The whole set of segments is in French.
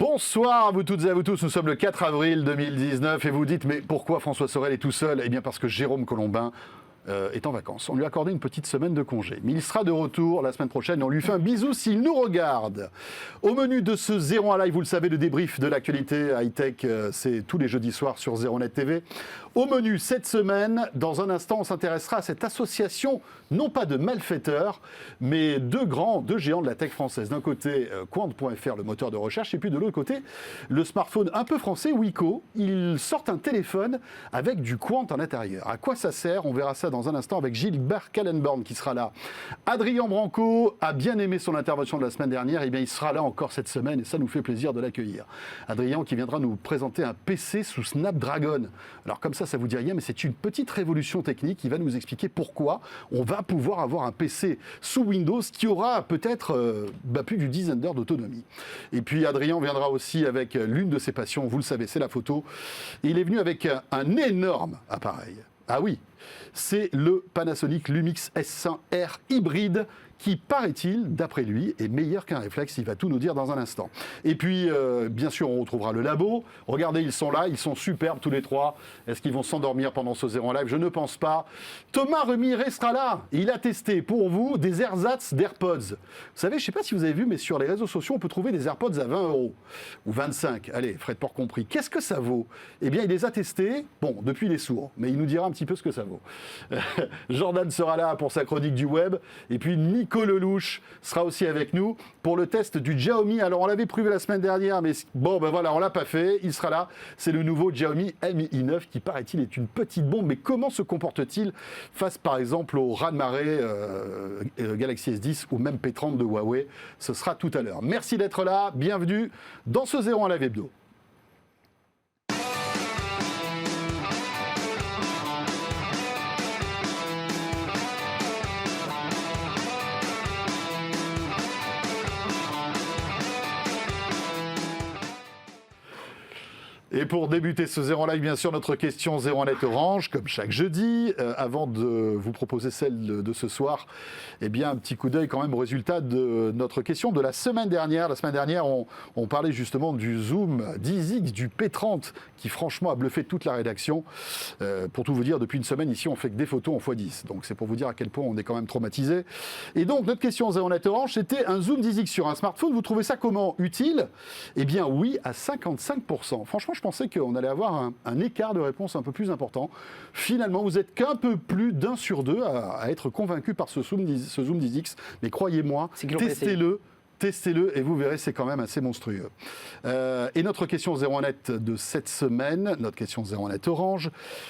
Bonsoir à vous toutes et à vous tous, nous sommes le 4 avril 2019 et vous dites mais pourquoi François Sorel est tout seul? Eh bien parce que Jérôme Colombin est en vacances. On lui a accordé une petite semaine de congé. Mais il sera de retour la semaine prochaine et on lui fait un bisou s'il nous regarde. Au menu de ce 01 Live, vous le savez, le débrief de l'actualité high-tech, c'est tous les jeudis soirs sur 01net TV. Au menu cette semaine, dans un instant, on s'intéressera à cette association, non pas de malfaiteurs, mais deux géants de la tech française. D'un côté, Quant.fr, le moteur de recherche, et puis de l'autre côté, le smartphone un peu français, Wiko. Ils sortent un téléphone avec du Quant à l'intérieur. À quoi ça sert? On verra ça dans un instant avec Gilbert Kallenborn qui sera là. Adrien Branco a bien aimé son intervention de la semaine dernière, et bien il sera là encore cette semaine et ça nous fait plaisir de l'accueillir. Adrien qui viendra nous présenter un PC sous Snapdragon. Alors comme ça vous dit rien, mais c'est une petite révolution technique. Il va nous expliquer pourquoi on va pouvoir avoir un PC sous Windows qui aura peut-être plus d'une dizaine d'heures d'autonomie. Et puis Adrien viendra aussi avec l'une de ses passions, vous le savez, c'est la photo. Il est venu avec un énorme appareil. Ah oui, c'est le Panasonic Lumix S1R hybride qui, paraît-il, d'après lui, est meilleur qu'un réflexe. Il va tout nous dire dans un instant. Et puis, bien sûr, on retrouvera le labo. Regardez, ils sont là, ils sont superbes tous les trois. Est-ce qu'ils vont s'endormir pendant ce 01 Live? Je ne pense pas. Thomas Remire sera là. Il a testé pour vous des ersatz d'AirPods. Vous savez, je ne sais pas si vous avez vu, mais sur les réseaux sociaux, on peut trouver des AirPods à 20 € ou 25. Allez, frais de port compris. Qu'est-ce que ça vaut? Eh bien, il les a testés. Bon, depuis il est sourd, mais il nous dira un petit peu ce que ça vaut. Jordan sera là pour sa chronique du web. Et puis, Nico Lelouch sera aussi avec nous pour le test du Xiaomi. Alors, on l'avait prévu la semaine dernière, mais bon, ben voilà, on l'a pas fait. Il sera là. C'est le nouveau Xiaomi Mi 9 qui, paraît-il, est une petite bombe. Mais comment se comporte-t-il face, par exemple, au raz-de-marée Galaxy S10 ou même P30 de Huawei? Ce sera tout à l'heure. Merci d'être là. Bienvenue dans ce 01 Live Hebdo. Et pour débuter ce 01 Live, bien sûr, notre question 01net Orange, comme chaque jeudi. Avant de vous proposer celle de ce soir, eh bien, un petit coup d'œil quand même au résultat de notre question de la semaine dernière. La semaine dernière, on parlait justement du Zoom 10X, du P30, qui franchement a bluffé toute la rédaction. Pour tout vous dire, depuis une semaine, ici, on fait que des photos en x10. Donc, c'est pour vous dire à quel point on est quand même traumatisé. Et donc, notre question 01net Orange, c'était un Zoom 10X sur un smartphone. Vous trouvez ça comment? Utile? Eh bien, oui, à 55%. Franchement, je pensais qu'on allait avoir un écart de réponse un peu plus important. Finalement, vous êtes qu'un peu plus d'1 sur 2 à être convaincu par ce Zoom 10X. Mais croyez-moi, testez-le et vous verrez, c'est quand même assez monstrueux. Et notre question 01net de cette semaine, notre question 01net Orange,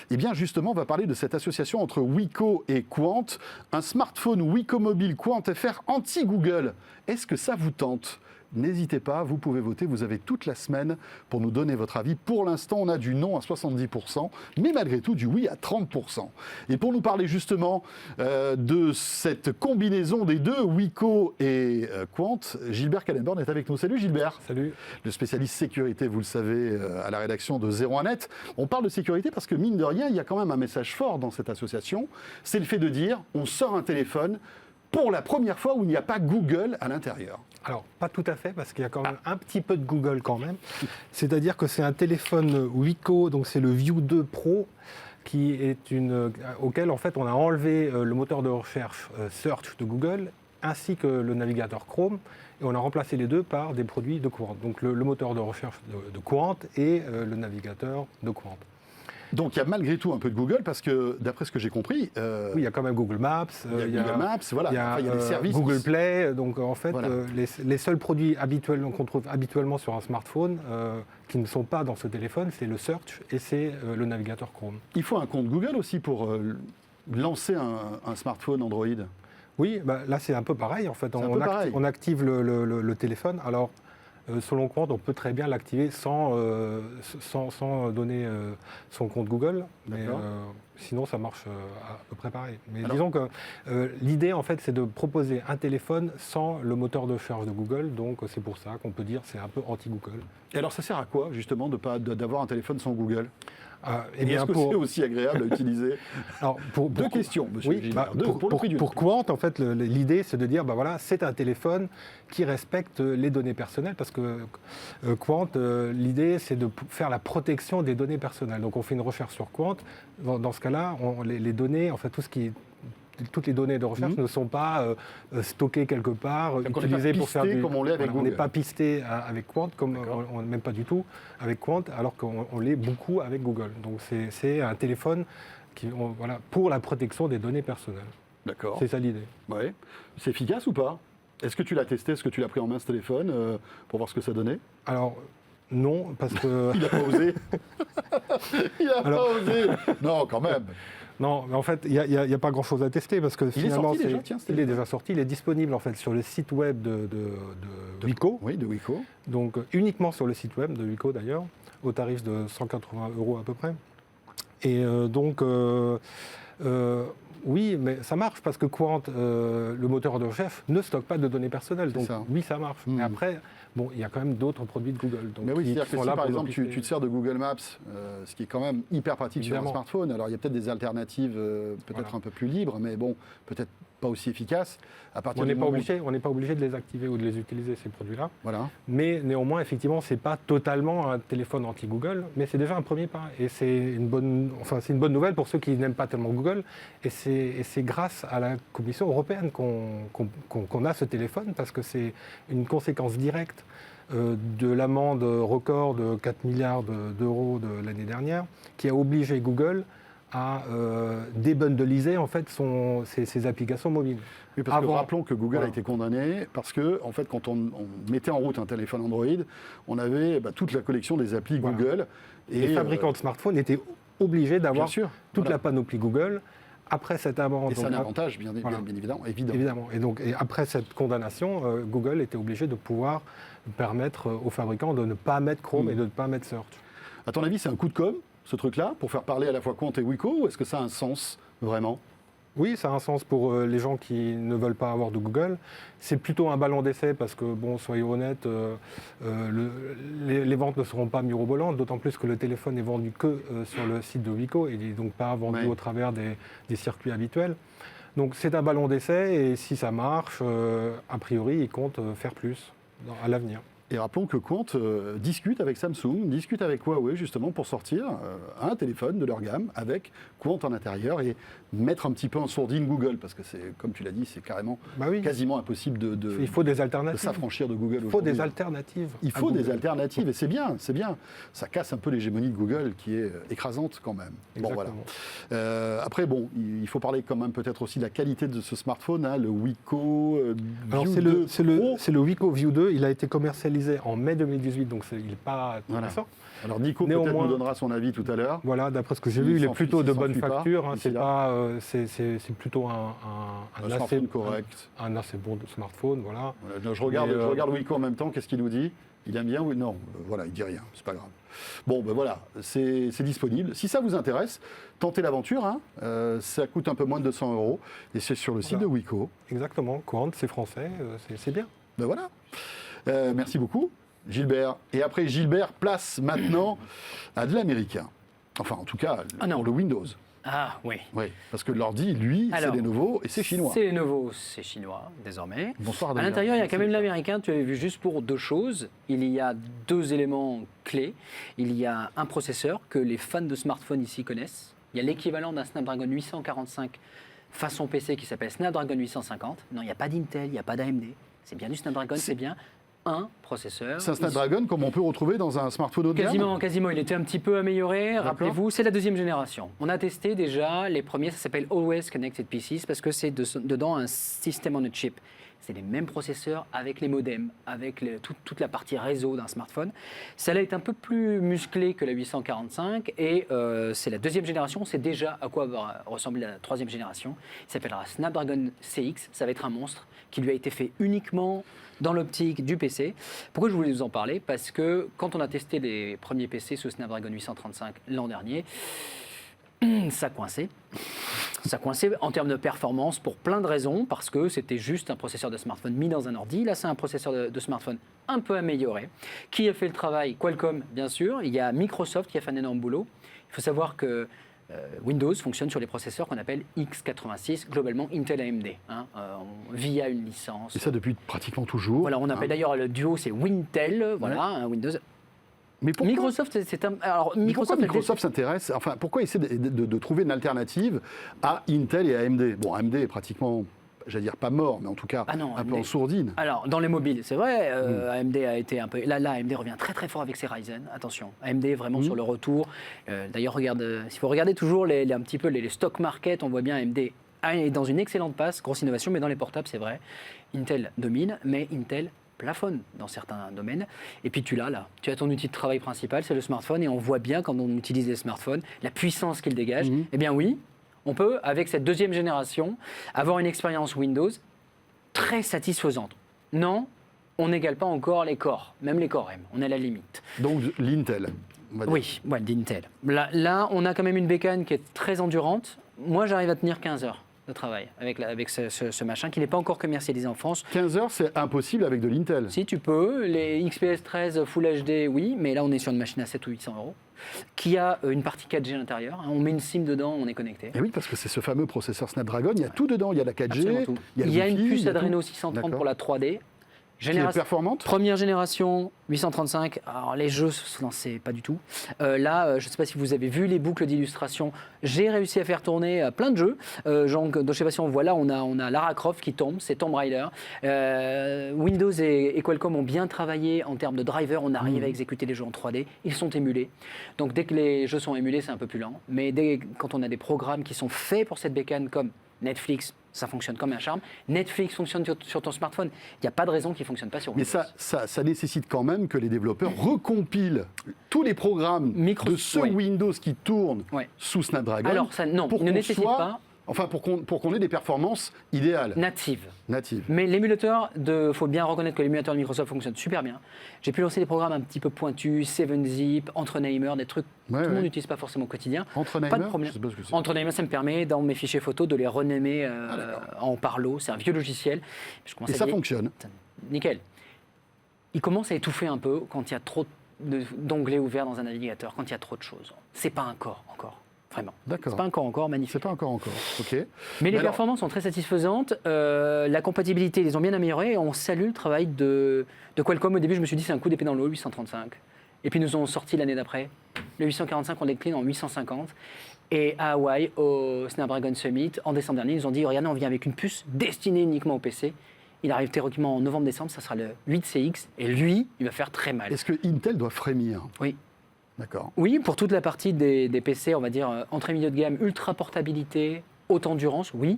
eh bien justement, on va parler de cette association entre Wiko et Quant. Un smartphone Wiko Mobile Quant.fr anti-Google. Est-ce que ça vous tente? N'hésitez pas, vous pouvez voter, vous avez toute la semaine pour nous donner votre avis. Pour l'instant, on a du non à 70%, mais malgré tout du oui à 30%. Et pour nous parler justement de cette combinaison des deux, Wiko et Quant, Gilbert Kallenborn est avec nous. Salut Gilbert. Salut. Le spécialiste sécurité, vous le savez, à la rédaction de 01net. On parle de sécurité parce que mine de rien, il y a quand même un message fort dans cette association. C'est le fait de dire, on sort un téléphone pour la première fois où il n'y a pas Google à l'intérieur. Alors, pas tout à fait, parce qu'il y a quand même un petit peu de Google quand même. C'est-à-dire que c'est un téléphone Wiko, donc c'est le View 2 Pro, qui est auquel en fait on a enlevé le moteur de recherche Search de Google, ainsi que le navigateur Chrome, et on a remplacé les deux par des produits de Quant. Donc le moteur de recherche de Quant et le navigateur de Quant. Donc il y a malgré tout un peu de Google parce que d'après ce que j'ai compris, oui, il y a quand même Google Maps, il y a Google Maps, voilà, il y a des services, Google Play. Donc en fait, voilà. Les seuls produits qu'on trouve habituellement sur un smartphone qui ne sont pas dans ce téléphone, c'est le Search et c'est le navigateur Chrome. Il faut un compte Google aussi pour lancer un smartphone Android. Oui, bah, là c'est un peu pareil en fait. On active le téléphone. Alors selon Quant, on peut très bien l'activer sans donner son compte Google. Mais Sinon, ça marche à peu près pareil. Mais Alors- disons que l'idée, en fait, c'est de proposer un téléphone sans le moteur de recherche de Google. Donc, c'est pour ça qu'on peut dire que c'est un peu anti-Google. Et alors, ça sert à quoi, justement, d'avoir un téléphone sans Google? Eh Et est-ce que c'est aussi agréable à utiliser? alors, Deux questions, monsieur Oui, Gilbert. Deux, pour le prix d'une. pour Quant, en fait, l'idée, c'est de dire, bah voilà, c'est un téléphone qui respecte les données personnelles, parce que Quant, l'idée, c'est de faire la protection des données personnelles. Donc, on fait une recherche sur Quant. Dans ce cas-là, les données, en fait, toutes les données de recherche ne sont pas stockées quelque part, Donc, on n'est utilisées pas pour faire pisté du... comme on l'est avec Voilà, on n'est Google. pas pisté avec Quant, comme même pas du tout avec Quant, alors qu'on l'est beaucoup avec Google. Donc c'est un téléphone voilà, pour la protection des données personnelles. D'accord. C'est ça l'idée. Ouais. C'est efficace ou pas? Est-ce que tu l'as testé? Est-ce que tu l'as pris en main ce téléphone pour voir ce que ça donnait? Alors, non, parce que... Il n'a pas osé. Il n'a pas osé. Non, quand même. Non, mais en fait, il n'y a pas grand-chose à tester parce que Il est finalement, sorti déjà, tiens, ce il est téléphone. déjà sorti. Il est disponible en fait sur le site web de Wiko, Oui, de Wiko. donc uniquement sur le site web de Wiko d'ailleurs, au tarif de 180 € à peu près. Et oui, mais ça marche parce que Quant, le moteur de recherche, ne stocke pas de données personnelles. Donc ça. oui, ça marche. Mais après, bon, il y a quand même d'autres produits de Google. Donc, Mais oui, qui c'est-à-dire que sont si là par pour exemple nous tu te sers de Google Maps, ce qui est quand même hyper pratique sur un Évidemment. smartphone, alors il y a peut-être des alternatives peut-être Voilà. un peu plus libres, mais bon, peut-être pas aussi efficaces. À partir On du n'est pas moment où- obligé, de les activer ou de les utiliser ces produits-là. Voilà. Mais néanmoins, effectivement, c'est pas totalement un téléphone anti-Google, mais c'est déjà un premier pas. Et c'est une bonne nouvelle pour ceux qui n'aiment pas tellement Google. Et c'est grâce à la Commission européenne qu'on a ce téléphone, parce que c'est une conséquence directe de l'amende record de 4 milliards d'euros de l'année dernière, qui a obligé Google à débundleiser en fait ses applications mobiles. Oui, parce que Avant- rappelons que Google Voilà. a été condamné parce que, en fait, quand on mettait en route un téléphone Android, on avait toute la collection des applis Voilà. Google. Et les fabricants de smartphones étaient obligés bien d'avoir sûr, toute voilà. la panoplie Google. Après cette amende, Et c'est un donc, avantage, bien Voilà. évidemment. évidemment. Et après cette condamnation, Google était obligé de pouvoir permettre aux fabricants de ne pas mettre Chrome et de ne pas mettre Search. À ton avis, c'est un coup de com', ce truc-là, pour faire parler à la fois Quant et Wiko, ou est-ce que ça a un sens, vraiment? Oui, ça a un sens pour les gens qui ne veulent pas avoir de Google. C'est plutôt un ballon d'essai parce que, bon, soyons honnêtes, les ventes ne seront pas mirobolantes, d'autant plus que le téléphone est vendu que sur le site de Wiko et il n'est donc pas vendu Ouais. au travers des circuits habituels. Donc c'est un ballon d'essai et si ça marche, a priori, ils comptent faire plus à l'avenir. Et rappelons que Quant discute avec Samsung, discute avec Huawei justement pour sortir un téléphone de leur gamme avec Quant en intérieur et mettre un petit peu en sourdine Google, parce que c'est, comme tu l'as dit, c'est carrément Bah oui, quasiment impossible il faut des de alternatives. s'affranchir de Google Il faut des aujourd'hui. alternatives. Il à faut des Google. alternatives et c'est bien, c'est bien. Ça casse un peu l'hégémonie de Google qui est écrasante quand même. Bon, voilà. Exactement. Après, bon, il faut parler quand même peut-être aussi de la qualité de ce smartphone, hein, le Wiko Alors View c'est 2 Pro. le Wiko View 2, il a été commercialisé en mai 2018, donc il n'est pas tout Voilà. récent. Alors Nico peut-être Néanmoins- nous donnera son avis tout à l'heure. Voilà, d'après ce que j'ai Il vu, il est s'enfuit- plutôt de il bonne s'enfuit pas, facture. Hein, d'ici c'est là. pas, c'est plutôt un Smartphone correct. un assez bon smartphone, voilà. Voilà, je Mais, regarde Wiko en même temps, qu'est-ce qu'il nous dit? Il aime bien ou non? Voilà, il dit rien, c'est pas grave. Bon, ben voilà, c'est disponible. Si ça vous intéresse, tentez l'aventure. Hein. Ça coûte un peu moins de 200 € et c'est sur le site de Voilà. Wiko. Exactement, Quant, c'est français, c'est bien. Ben voilà. Merci beaucoup, Gilbert. Et après Gilbert, place maintenant à de l'américain. Enfin, en tout cas, Ah non. pour le Windows. Ah oui. Oui, parce que l'ordi, lui, c'est Alors, Lenovo et c'est chinois. C'est Lenovo, c'est chinois désormais. Bonsoir, À Adrien. l'intérieur, il y a quand même Merci. l'américain, tu avais vu juste pour deux choses. Il y a deux éléments clés. Il y a un processeur que les fans de smartphones ici connaissent. Il y a l'équivalent d'un Snapdragon 845 façon PC qui s'appelle Snapdragon 850. Non, il n'y a pas d'Intel, il n'y a pas d'AMD. C'est bien du Snapdragon, c'est bien un processeur. C'est un Snapdragon comme on peut retrouver dans un smartphone haut de gamme. Quasiment, il était un petit peu amélioré. Rappelez-vous, c'est la deuxième génération. On a testé déjà les premiers, ça s'appelle Always Connected PCs parce que c'est dedans un système on a chip. C'est les mêmes processeurs avec les modems, avec toute la partie réseau d'un smartphone. Celle-là est un peu plus musclée que la 845 et c'est la deuxième génération. C'est déjà à quoi va ressembler la troisième génération. Il s'appellera Snapdragon CX. Ça va être un monstre qui lui a été fait uniquement dans l'optique du PC. Pourquoi je voulais vous en parler? Parce que quand on a testé les premiers PC sous Snapdragon 835 l'an dernier, Ça coinçait. Ça coinçait en termes de performance pour plein de raisons, parce que c'était juste un processeur de smartphone mis dans un ordi. Là, c'est un processeur de smartphone un peu amélioré. Qui a fait le travail? Qualcomm, bien sûr. Il y a Microsoft qui a fait un énorme boulot. Il faut savoir que Windows fonctionne sur les processeurs qu'on appelle x86, globalement Intel AMD, via une licence. Et ça depuis pratiquement toujours. Voilà, on appelle d'ailleurs le duo, c'est Wintel, voilà, Windows. Mais pourquoi Microsoft, c'est un. Alors, Microsoft s'intéresse, enfin, pourquoi essaie de trouver une alternative à Intel et AMD? Bon, AMD est pratiquement, j'allais dire pas mort, mais en tout cas un peu en sourdine. Alors, dans les mobiles, c'est vrai, AMD a été un peu. Là, AMD revient très très fort avec ses Ryzen, attention. AMD est vraiment sur le retour. D'ailleurs, si vous regardez toujours un petit peu les stock market, on voit bien AMD est dans une excellente passe, grosse innovation, mais dans les portables, c'est vrai. Intel domine, mais Intel plafonne dans certains domaines. Et puis tu as ton outil de travail principal, c'est le smartphone, et on voit bien quand on utilise les smartphones, la puissance qu'ils dégagent. Eh bien oui, on peut, avec cette deuxième génération, avoir une expérience Windows très satisfaisante. Non, on n'égale pas encore les Core, même les Core M, on est à la limite. Donc l'Intel, on va dire. Oui, ouais, l'Intel. Là, on a quand même une bécane qui est très endurante. Moi, j'arrive à tenir 15 heures de travail avec ce machin qui n'est pas encore commercialisé en France. 15 heures, c'est impossible avec de l'Intel. Si, tu peux. Les XPS 13 Full HD, oui, mais là, on est sur une machine à 700 ou 800 euros, qui a une partie 4G à l'intérieur. On met une SIM dedans, on est connecté. Et oui, parce que c'est ce fameux processeur Snapdragon, il y a tout dedans. Il y a la 4G, tout. il y a une puce Adreno 630 pour la 3D. Qui est performante. Première génération, 835. Alors les jeux se lançaient pas du tout. Là, je ne sais pas si vous avez vu les boucles d'illustration. J'ai réussi à faire tourner plein de jeux. Donc, je ne sais pas si on voit là, on a Lara Croft qui tombe, c'est Tomb Raider. Windows et Qualcomm ont bien travaillé en termes de driver. On arrive à exécuter les jeux en 3D. Ils sont émulés. Donc dès que les jeux sont émulés, c'est un peu plus lent. Mais quand on a des programmes qui sont faits pour cette bécane comme Netflix, ça fonctionne comme un charme. Netflix fonctionne sur ton smartphone. Il n'y a pas de raison qu'il ne fonctionne pas sur Windows. Mais ça nécessite quand même que les développeurs recompilent tous les programmes de ce Windows qui tournent sous Snapdragon. Alors, ça, non, il ne nécessite pas. Enfin, pour qu'on ait des performances idéales. Natives. Natives. Mais l'émulateur, faut bien reconnaître que l'émulateur de Microsoft fonctionne super bien. J'ai pu lancer des programmes un petit peu pointus, 7zip, Entrenamer, des trucs que tout le monde n'utilise pas forcément au quotidien. Entrenamer, pas de problème. je sais pas ce que c'est. Entrenamer, ça me permet, dans mes fichiers photos, de les renommer en Parlo. C'est un vieux logiciel. Et ça fonctionne. Nickel. Il commence à étouffer un peu quand il y a trop d'onglets ouverts dans un navigateur, quand il y a trop de choses. C'est pas un corps encore. Vraiment. D'accord. C'est pas encore magnifique. C'est pas encore. Ok. Mais les performances sont très satisfaisantes. La compatibilité, ils les ont bien améliorées. Et on salue le travail de Qualcomm. Au début, je me suis dit c'est un coup d'épée dans l'eau, 835. Et puis nous ont sorti l'année d'après. Le 845, on décline en 850. Et à Hawaï, au Snapdragon Summit, en décembre dernier, ils nous ont dit regardez, on vient avec une puce destinée uniquement au PC. Il arrive théoriquement en novembre-décembre, ça sera le 8CX. Et lui, il va faire très mal. Est-ce que Intel doit frémir? Oui. D'accord. Oui, pour toute la partie des PC, on va dire entrée milieu de gamme, ultra portabilité, haute endurance, oui.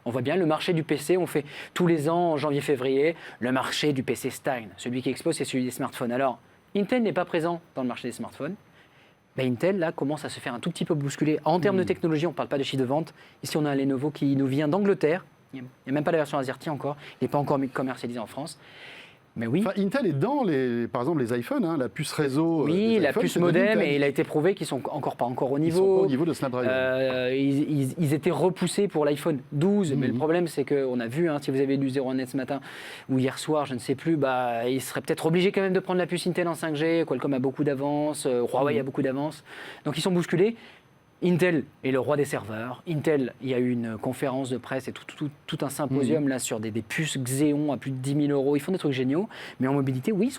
On voit bien le marché du PC, on fait tous les ans, en janvier-février, le marché du PC stagne. Celui qui explose, c'est celui des smartphones. Alors, Intel n'est pas présent dans le marché des smartphones. Ben, Intel, là, commence à se faire un tout petit peu bousculer. En termes de technologie, on ne parle pas de chiffre de vente. Ici, on a un Lenovo qui nous vient d'Angleterre. Il n'y a même pas la version AZERTY encore. Il n'est pas encore commercialisé en France. Mais oui. Enfin, Intel est dans, par exemple, les iPhones, la puce réseau. Oui, la puce modem, et il a été prouvé qu'ils ne sont pas encore au niveau. Ils sont pas au niveau de Snapdragon. Ils étaient repoussés pour l'iPhone 12, mais le problème, c'est qu'on a vu, si vous avez lu 01net ce matin, ou hier soir, je ne sais plus, ils seraient peut-être obligés quand même de prendre la puce Intel en 5G. Qualcomm a beaucoup d'avance, Huawei a beaucoup d'avance. Donc ils sont bousculés. Intel est le roi des serveurs. Intel, il y a eu une conférence de presse et tout un symposium là sur des puces Xeon à plus de 10 000 euros. Ils font des trucs géniaux, mais en mobilité, oui, ils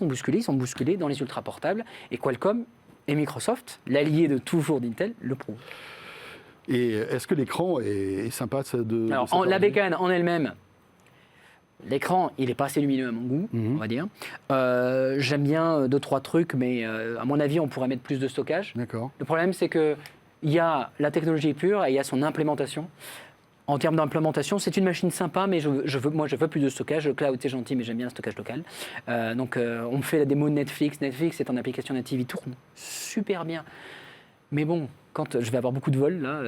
sont bousculés dans les ultra portables. Et Qualcomm et Microsoft, l'allié de toujours d'Intel, le prouvent. Et est-ce que l'écran est sympa Alors, la bécane en elle-même, l'écran, il n'est pas assez lumineux à mon goût, on va dire. J'aime bien 2-3 trucs, mais à mon avis, on pourrait mettre plus de stockage. D'accord. Le problème, c'est que il y a la technologie pure et il y a son implémentation. En termes d'implémentation, c'est une machine sympa, mais je veux plus de stockage. Le cloud, c'est gentil, mais j'aime bien le stockage local. Donc, on me fait la démo de Netflix. Netflix est en application native, il tourne super bien. Mais bon, quand je vais avoir beaucoup de vols, là,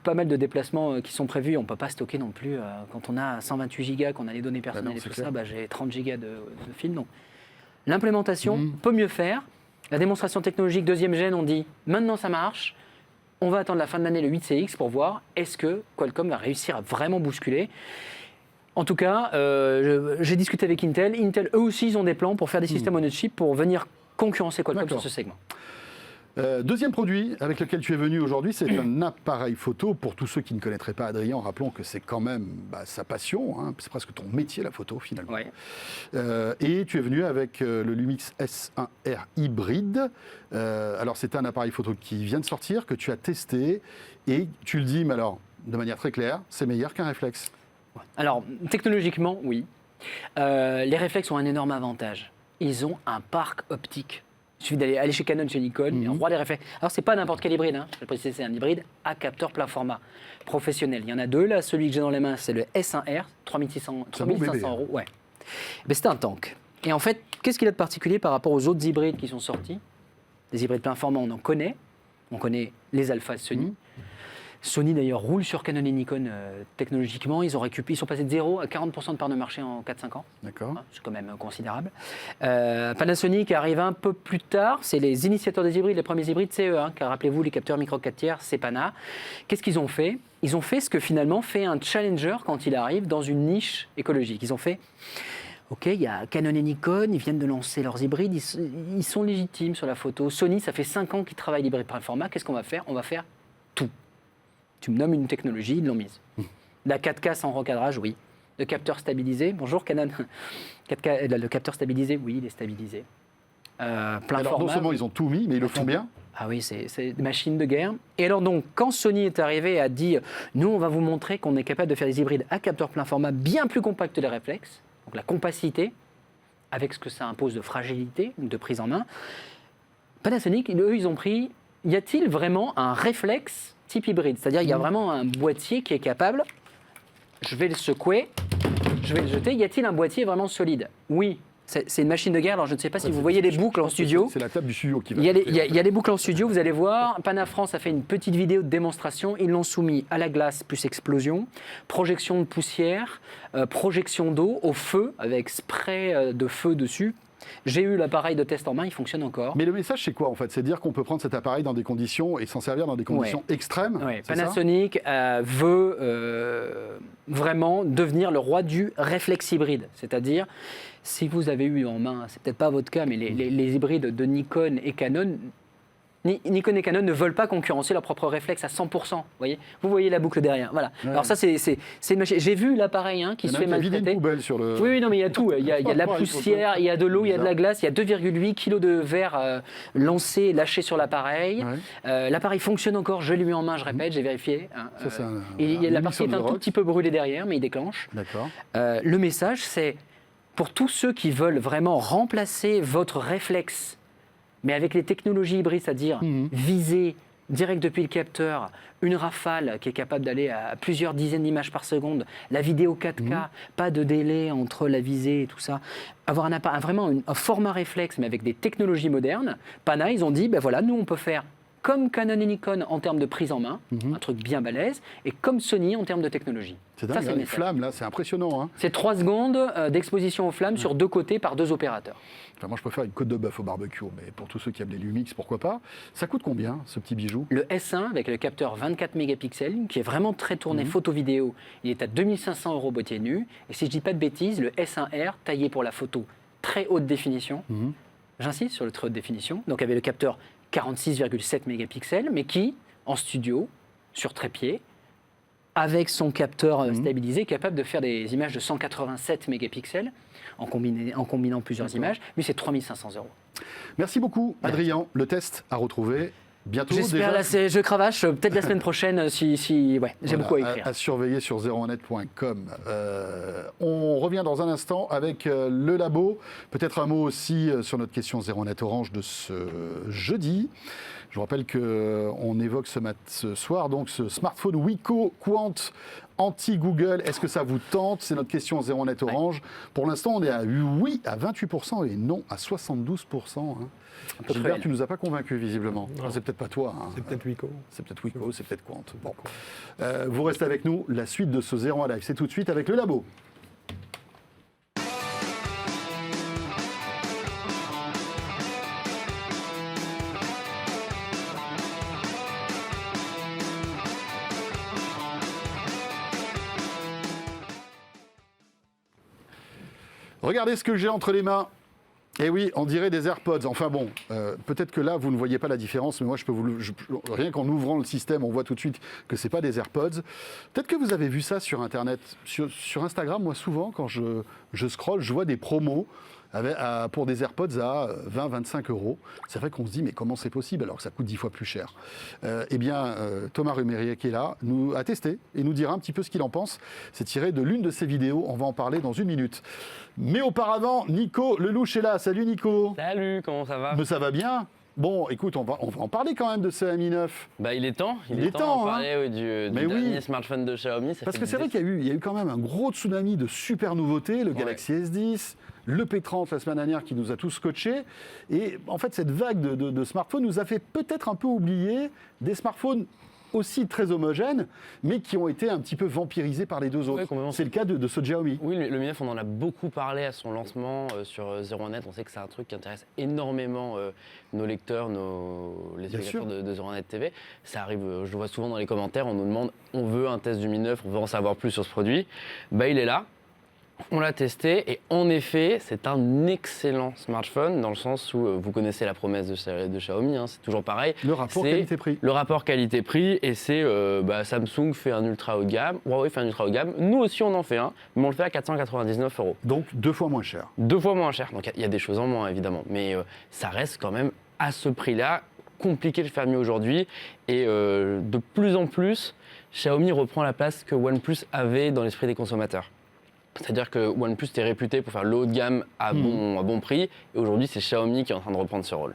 pas mal de déplacements qui sont prévus, on ne peut pas stocker non plus. Quand on a 128 gigas, qu'on a les données personnelles et tout ça, j'ai 30 gigas de fil. Donc, l'implémentation peut mieux faire. La démonstration technologique, deuxième gène, on dit maintenant ça marche. On va attendre la fin de l'année, le 8CX, pour voir est-ce que Qualcomm va réussir à vraiment bousculer. En tout cas, j'ai discuté avec Intel. Intel, eux aussi, ils ont des plans pour faire des systèmes on chip pour venir concurrencer Qualcomm sur ce segment. Deuxième produit avec lequel tu es venu aujourd'hui, c'est un appareil photo. Pour tous ceux qui ne connaîtraient pas Adrien, rappelons que c'est quand même sa passion, hein, c'est presque ton métier la photo finalement. Ouais. Et tu es venu avec le Lumix S1R hybride. Alors c'est un appareil photo qui vient de sortir, que tu as testé, et tu le dis, mais alors de manière très claire, c'est meilleur qu'un réflexe. Alors technologiquement, oui. Les réflexes ont un énorme avantage. Ils ont un parc optique. Il suffit d'aller chez Canon, chez Nikon, et on voit les réflexes. Alors, c'est pas n'importe quel hybride, hein. Je vais préciser, c'est un hybride à capteur plein format professionnel. Il y en a deux, là, celui que j'ai dans les mains, c'est le S1R, 3500 €. Ouais. Mais c'est un tank. Et en fait, qu'est-ce qu'il a de particulier par rapport aux autres hybrides qui sont sortis? Des hybrides plein format, on en connaît. On connaît les Alpha Sony. Sony d'ailleurs roule sur Canon et Nikon technologiquement. Ils sont passés de 0 à 40% de part de marché en 4-5 ans. D'accord. C'est quand même considérable. Panasonic arrive un peu plus tard. C'est les initiateurs des hybrides, les premiers hybrides CE, car rappelez-vous, les capteurs micro 4 tiers, c'est Pana. Qu'est-ce qu'ils ont fait? Ils ont fait ce que finalement fait un challenger quand il arrive dans une niche écologique. Ils ont fait... Ok, il y a Canon et Nikon, ils viennent de lancer leurs hybrides, ils sont légitimes sur la photo. Sony, ça fait 5 ans qu'ils travaillent l'hybride plein format. Qu'est-ce qu'on va faire? On va faire tout. Tu me nommes une technologie, ils l'ont mise. La 4K sans recadrage, oui. Le capteur stabilisé, bonjour Canon. 4K, le capteur stabilisé, oui, il est stabilisé. Plein alors, format. non seulement ils ont tout mis, mais ils le font bien. Ah oui, c'est des machines de guerre. Et alors donc, quand Sony est arrivé et a dit « Nous, on va vous montrer qu'on est capable de faire des hybrides à capteur plein format bien plus compacts que les réflexes », donc la compacité, avec ce que ça impose de fragilité, de prise en main, Panasonic, eux, ils ont pris « Y a-t-il vraiment un réflexe type hybride ?» C'est-à-dire, il y a vraiment un boîtier qui est capable, je vais le secouer, je vais le jeter, y a-t-il un boîtier vraiment solide? Oui. C'est une machine de guerre, alors je ne sais pas si vous voyez les boucles en studio. C'est la table du studio qui va. Il y a les boucles en studio, vous allez voir. Panafrance a fait une petite vidéo de démonstration. Ils l'ont soumis à la glace plus explosion, projection de poussière, projection d'eau, au feu, avec spray de feu dessus. J'ai eu l'appareil de test en main, il fonctionne encore. Mais le message, c'est quoi en fait? C'est dire qu'on peut prendre cet appareil dans des conditions et s'en servir dans des conditions extrêmes. Ouais. Panasonic veut vraiment devenir le roi du réflexe hybride. C'est-à-dire, si vous avez eu en main, c'est peut-être pas votre cas, mais les hybrides de Nikon et Canon, Nikon et Canon ne veulent pas concurrencer leur propre réflexe à 100%. Vous voyez la boucle derrière. Voilà. Ouais. Alors ça, c'est une machine. J'ai vu l'appareil qui se fait maltraiter. Il y a une poubelle sur le... Oui, non, mais il y a tout. Il y a de la poussière, il y a de l'eau, il y a de la glace, il y a 2,8 kg de verre lancé, lâché sur l'appareil. Ouais. L'appareil fonctionne encore, je l'ai eu en main, je répète, j'ai vérifié. La partie est un tout petit peu brûlée derrière, mais il déclenche. D'accord. Le message, c'est pour tous ceux qui veulent vraiment remplacer votre réflexe, mais avec les technologies hybrides, c'est-à-dire viser direct depuis le capteur, une rafale qui est capable d'aller à plusieurs dizaines d'images par seconde, la vidéo 4K, pas de délai entre la visée et tout ça, avoir vraiment un format réflexe, mais avec des technologies modernes. Pana, ils ont dit, ben voilà, nous on peut faire comme Canon et Nikon en termes de prise en main, un truc bien balèze, et comme Sony en termes de technologie. C'est dingue, les flammes, là, c'est impressionnant. Hein. C'est 3 secondes d'exposition aux flammes sur 2 côtés par 2 opérateurs. Enfin, moi, je préfère une côte de bœuf au barbecue, mais pour tous ceux qui aiment les Lumix, pourquoi pas. Ça coûte combien, ce petit bijou? Le S1, avec le capteur 24 mégapixels, qui est vraiment très tourné photo-vidéo, il est à 2500 € boîtier nu. Et si je ne dis pas de bêtises, le S1R, taillé pour la photo très haute définition, j'insiste sur le très haute définition, donc avec le capteur 46,7 mégapixels, mais qui, en studio, sur trépied, avec son capteur stabilisé, est capable de faire des images de 187 mégapixels en combinant plusieurs images. Lui, c'est 3500 €. Merci beaucoup, Adrien. Le test à retrouver bientôt. J'espère, là, je cravache, peut-être la semaine prochaine, j'ai beaucoup à écrire. À surveiller sur zeronet.com. On revient dans un instant avec le labo. Peut-être un mot aussi sur notre question Zeronet Orange de ce jeudi. Je vous rappelle qu'on évoque ce soir donc ce smartphone Wiko Quant anti-Google. Est-ce que ça vous tente? C'est notre question Zeronet Orange. Pour l'instant, on est à oui à 28% et non à 72%. Gilbert, tu ne nous as pas convaincus visiblement. C'est peut-être pas toi. C'est peut-être Wiko. C'est peut-être Wiko, c'est peut-être Quant. Bon. Vous restez avec nous. La suite de ce Zéro à Live, c'est tout de suite avec le labo. Regardez ce que j'ai entre les mains. Et oui, on dirait des AirPods. Enfin bon, peut-être que là, vous ne voyez pas la différence, mais moi, je peux rien qu'en ouvrant le système, on voit tout de suite que c'est pas des AirPods. Peut-être que vous avez vu ça sur Internet. Sur Instagram, moi, souvent, quand je scrolle, je vois des promos pour des AirPods à 20-25 euros. C'est vrai qu'on se dit, mais comment c'est possible alors que ça coûte 10 fois plus cher? Thomas Rumérier, qui est là, nous a testé et nous dira un petit peu ce qu'il en pense. C'est tiré de l'une de ses vidéos. On va en parler dans une minute. Mais auparavant, Nico Lelouch est là. Salut Nico. Salut, comment ça va? Mais ça va bien. Bon, écoute, on va en parler quand même de ce Mi 9. Bah, il est temps. Il est temps d'en hein. parler du dernier smartphone de Xiaomi. Parce que c'est vrai qu'il y a eu quand même un gros tsunami de super nouveautés, le Galaxy S10, le P30 la semaine dernière qui nous a tous scotchés. Et en fait, cette vague de smartphones nous a fait peut-être un peu oublier des smartphones aussi très homogènes, mais qui ont été un petit peu vampirisés par les deux autres. Ouais, c'est le cas de ce Xiaomi. Oui, le Mi 9, on en a beaucoup parlé à son lancement sur 01net. On sait que c'est un truc qui intéresse énormément nos lecteurs, les spectateurs de 01net TV. Ça arrive, je le vois souvent dans les commentaires, on nous demande, on veut un test du Mi 9, on veut en savoir plus sur ce produit. Bah, il est là. On l'a testé et en effet, c'est un excellent smartphone dans le sens où vous connaissez la promesse de Xiaomi, hein, c'est toujours pareil. Le rapport qualité-prix. Le rapport qualité-prix et c'est Samsung fait un ultra haut de gamme, Huawei fait un ultra haut de gamme, nous aussi on en fait un, mais on le fait à 499 €. Donc 2 fois moins cher. 2 fois moins cher, donc il y a des choses en moins évidemment, mais ça reste quand même à ce prix-là compliqué de faire mieux aujourd'hui et de plus en plus, Xiaomi reprend la place que OnePlus avait dans l'esprit des consommateurs. C'est-à-dire que OnePlus était réputé pour faire le haut de gamme à bon prix. Et aujourd'hui, c'est Xiaomi qui est en train de reprendre ce rôle.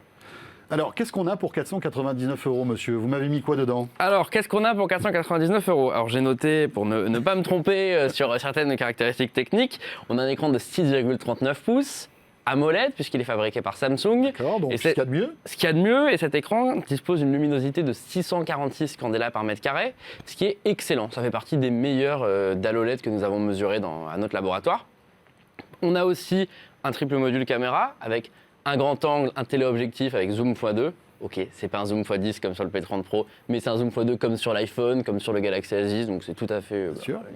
Alors, qu'est-ce qu'on a pour 499 €, monsieur? Vous m'avez mis quoi dedans? Alors, qu'est-ce qu'on a pour 499 €? Alors, j'ai noté, pour ne pas me tromper sur certaines caractéristiques techniques, on a un écran de 6,39 pouces. AMOLED, puisqu'il est fabriqué par Samsung. D'accord, donc ce qu'il y a de mieux. Ce qu'il y a de mieux, et cet écran dispose d'une luminosité de 646 candela par mètre carré, ce qui est excellent. Ça fait partie des meilleurs d'AMOLED que nous avons mesurés à notre laboratoire. On a aussi un triple module caméra avec un grand angle, un téléobjectif avec zoom x2. Ok, c'est pas un zoom x10 comme sur le P30 Pro, mais c'est un zoom x2 comme sur l'iPhone, comme sur le Galaxy S10, donc c'est tout à fait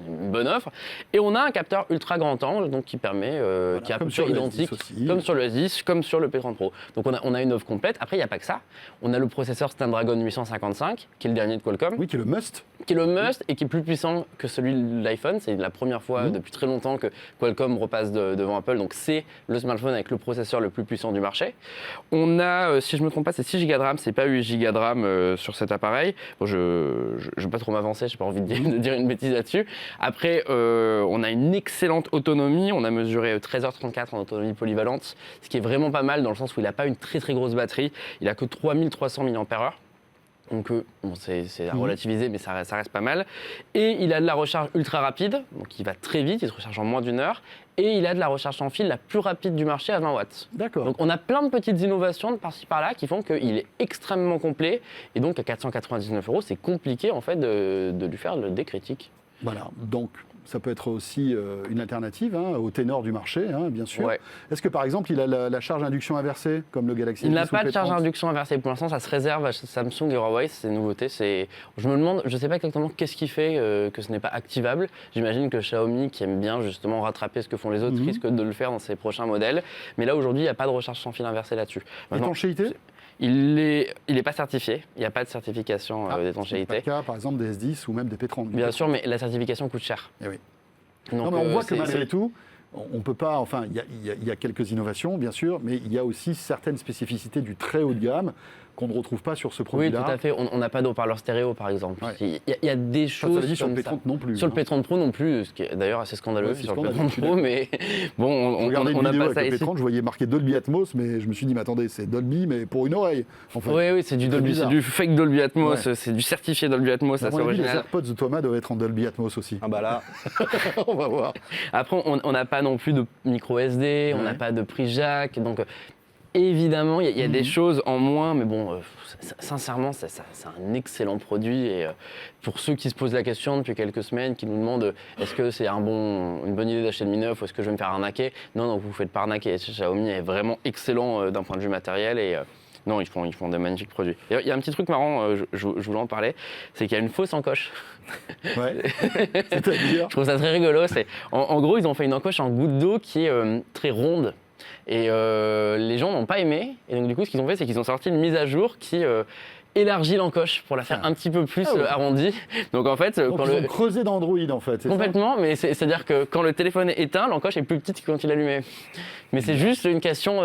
une bonne offre. Et on a un capteur ultra grand angle, donc qui permet, qui est à peu près identique, comme sur le S10, comme sur le P30 Pro. Donc on a une offre complète. Après, il n'y a pas que ça. On a le processeur Snapdragon 855, qui est le dernier de Qualcomm. Oui, qui est le must. Qui est le must et qui est plus puissant que celui de l'iPhone. C'est la première fois depuis très longtemps que Qualcomm repasse devant Apple. Donc c'est le smartphone avec le processeur le plus puissant du marché. On a, si je ne me trompe pas, c'est 6 Go de RAM, c'est pas 8 Go de RAM sur cet appareil. Bon, je ne vais pas trop m'avancer, je n'ai pas envie de dire une bêtise là-dessus. Après, on a une excellente autonomie. On a mesuré 13h34 en autonomie polyvalente, ce qui est vraiment pas mal dans le sens où il n'a pas une très très grosse batterie. Il n'a que 3300 mAh. Donc bon, c'est à relativiser, mais ça reste pas mal. Et il a de la recharge ultra rapide, donc il va très vite, il se recharge en moins d'1 heure. Et il a de la recharge sans fil la plus rapide du marché à 20 watts. D'accord. Donc on a plein de petites innovations de par-ci par-là qui font qu'il est extrêmement complet. Et donc à 499 €, c'est compliqué en fait de lui faire des critiques. Voilà, donc ça peut être aussi une alternative au ténor du marché, bien sûr. Ouais. Est-ce que par exemple, il a la charge induction inversée, comme le Galaxy S10 Il n'a pas de charge induction inversée. Pour l'instant, ça se réserve à Samsung et Huawei, c'est une nouveauté. Je me demande, je ne sais pas exactement qu'est-ce qui fait que ce n'est pas activable. J'imagine que Xiaomi, qui aime bien justement rattraper ce que font les autres, risque de le faire dans ses prochains modèles. Mais là, aujourd'hui, il n'y a pas de recharge sans fil inversée là-dessus. Étanchéité ? Il n'est pas certifié, il n'y a pas de certification d'étanchéité. C'est pas le cas, par exemple, des S10 ou même des P30. Bien sûr, mais la certification coûte cher. Eh oui. Donc, non, mais on voit que malgré tout, on peut pas. Enfin, il y a quelques innovations, bien sûr, mais il y a aussi certaines spécificités du très haut de gamme qu'on ne retrouve pas sur ce produit-là. Oui, tout à fait. On n'a pas d'haut-parleur stéréo, par exemple. Ouais. Il y a des choses. Ça dit sur le P30 non plus. Sur le P30 Pro non plus, ce qui est d'ailleurs assez scandaleux sur le P30 Pro, mais bon, on n'a pas ça ici. Le P30, je voyais marqué Dolby Atmos, mais je me suis dit, mais attendez, c'est Dolby, mais pour une oreille. En fait. Oui, c'est du Dolby, c'est du fake Dolby Atmos, c'est du certifié Dolby Atmos, ça c'est original. Les AirPods de Thomas doivent être en Dolby Atmos aussi. Ah bah là, on va voir. Après, on n'a pas non plus de micro SD, on n'a pas de prise jack, donc. Évidemment, il y a des choses en moins, mais bon, sincèrement, c'est un excellent produit. Et pour ceux qui se posent la question depuis quelques semaines, qui nous demandent est-ce que c'est une bonne idée d'acheter le Mi 9 ou est-ce que je vais me faire arnaquer? Non, vous ne vous faites pas arnaquer. Xiaomi est vraiment excellent d'un point de vue matériel et Non, ils font des magnifiques produits. Il y a un petit truc marrant, je voulais en parler, c'est qu'il y a une fausse encoche. Ouais. C'est-à-dire Je trouve ça très rigolo. En gros, ils ont fait une encoche en goutte d'eau qui est très ronde. Et les gens n'ont pas aimé. Et donc, du coup, ce qu'ils ont fait, c'est qu'ils ont sorti une mise à jour qui élargit l'encoche pour la faire un petit peu plus arrondie. Donc, en fait, donc, ils ont creusé d'Android, en fait. Complètement, mais c'est-à-dire que quand le téléphone est éteint, l'encoche est plus petite que quand il est allumé. Mais c'est juste une question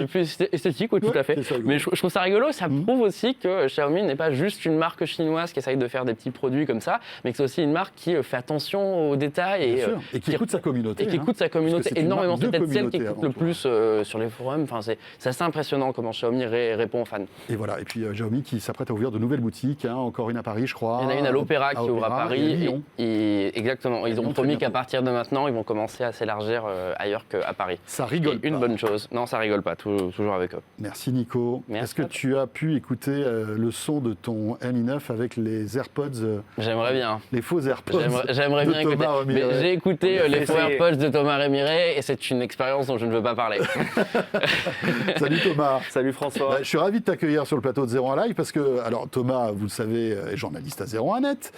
plus esthétique, oui, tout à fait. Mais je trouve ça rigolo. Ça prouve aussi que Xiaomi n'est pas juste une marque chinoise qui essaye de faire des petits produits comme ça, mais que c'est aussi une marque qui fait attention aux détails et qui écoute sa communauté. Et qui écoute sa communauté énormément. C'est peut-être celle qui écoute le plus sur les forums. Enfin, c'est assez impressionnant comment Xiaomi répond aux fans. Et voilà. Et puis Xiaomi qui s'apprête à ouvrir de nouvelles boutiques, encore une à Paris, je crois. Il y en a une à l'Opéra qui ouvre à Paris. Exactement. Ils ont promis qu'à partir de maintenant, ils vont commencer à s'élargir ailleurs qu'à Paris. Ça rigole pas. Une bonne chose. Non, ça rigole pas, toujours avec eux. Merci Nico. Est-ce que tu as pu écouter le son de ton Mi 9 avec les AirPods J'aimerais bien. Les faux AirPods. J'aimerais bien écouter. Mais j'ai écouté les faux AirPods de Thomas Rémiré et c'est une expérience dont je ne veux pas parler. Salut Thomas. Salut François. Je suis ravi de t'accueillir sur le plateau de 01 Live parce que, alors Thomas, vous le savez, est journaliste à 01net,